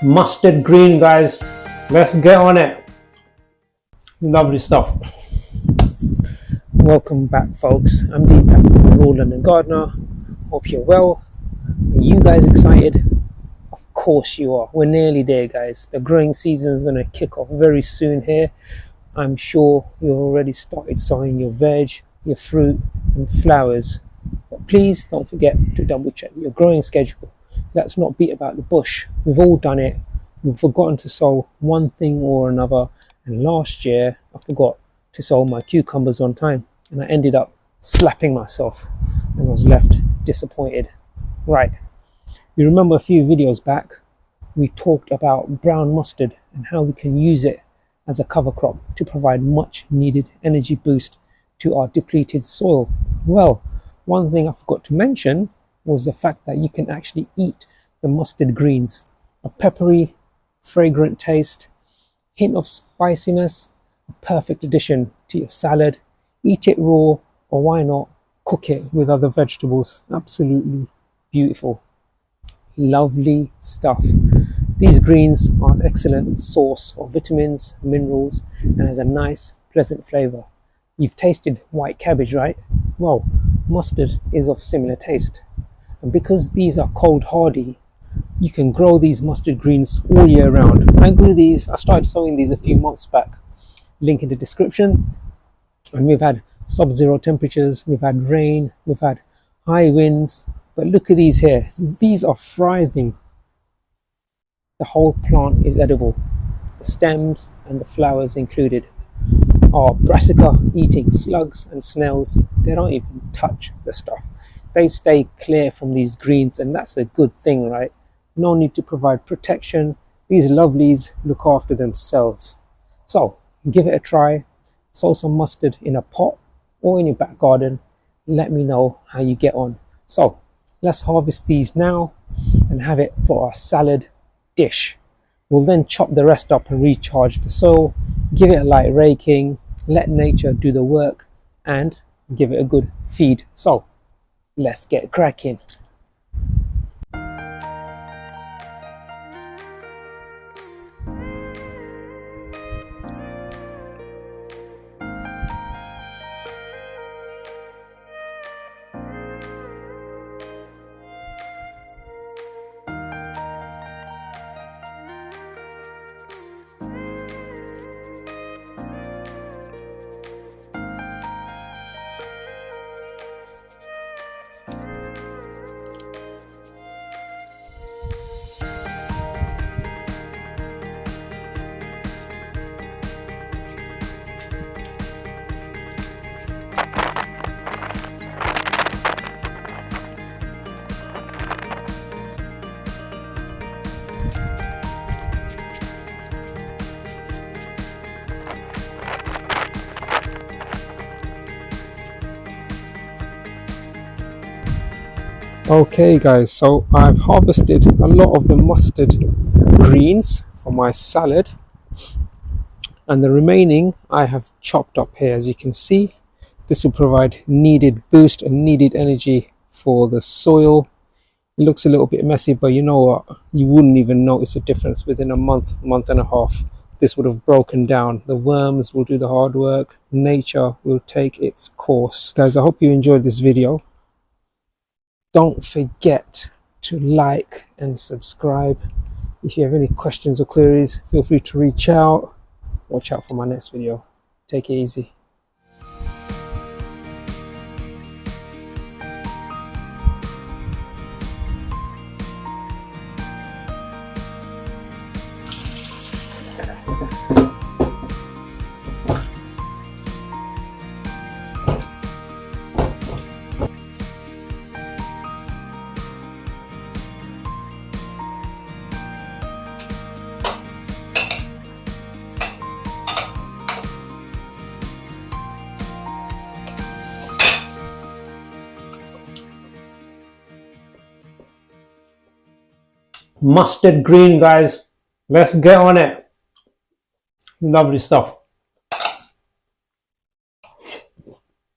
Mustard green, guys. Let's get on it. Lovely stuff. Welcome back, folks. I'm Deepak from the Raw London Gardener. Hope you're well. Are you guys excited? Of course you are. We're nearly there, guys. The growing season is going to kick off very soon here. I'm sure you've already started sowing your veg, your fruit and flowers. But please don't forget to double check your growing schedule. Let's not beat about the bush. We've all done it. We've forgotten to sow one thing or another. And last year, I forgot to sow my cucumbers on time. And I ended up slapping myself and was left disappointed. Right. You remember a few videos back, we talked about brown mustard and how we can use it as a cover crop to provide much needed energy boost to our depleted soil. Well, one thing I forgot to mention was the fact that you can actually eat the mustard greens. A peppery, fragrant taste, hint of spiciness, a perfect addition to your salad. Eat it raw, or why not cook it with other vegetables. Absolutely beautiful. Lovely stuff. These greens are an excellent source of vitamins, minerals, and has a nice, pleasant flavor. You've tasted white cabbage, right? Well, mustard is of similar taste. And because these are cold hardy, you can grow these mustard greens all year round. I started sowing these a few months back. Link in the description. And we've had sub-zero temperatures, we've had rain, we've had high winds. But look at these here. These are thriving. The whole plant is edible. The stems and the flowers included are brassica eating slugs and snails. They don't even touch the stuff. They stay clear from these greens, and that's a good thing, right? No need to provide protection. These lovelies look after themselves. So give it a try. Sow some mustard in a pot or in your back garden. Let me know how you get on. So let's harvest these now and have it for our salad dish. We'll then chop the rest up and recharge the soil. Give it a light raking. Let nature do the work and give it a good feed. So let's get cracking. Okay guys, so I've harvested a lot of the mustard greens for my salad, and the remaining I have chopped up here. As you can see, this will provide needed boost and needed energy for the soil. It looks a little bit messy, but you know what, you wouldn't even notice a difference within a month and a half. This would have broken down. The worms will do the hard work. Nature will take its course. Guys, I hope you enjoyed this video. Don't forget to like and subscribe. If you have any questions or queries, feel free to reach out. Watch out for my next video. Take it easy. Mustard green, guys. Let's get on it. Lovely stuff.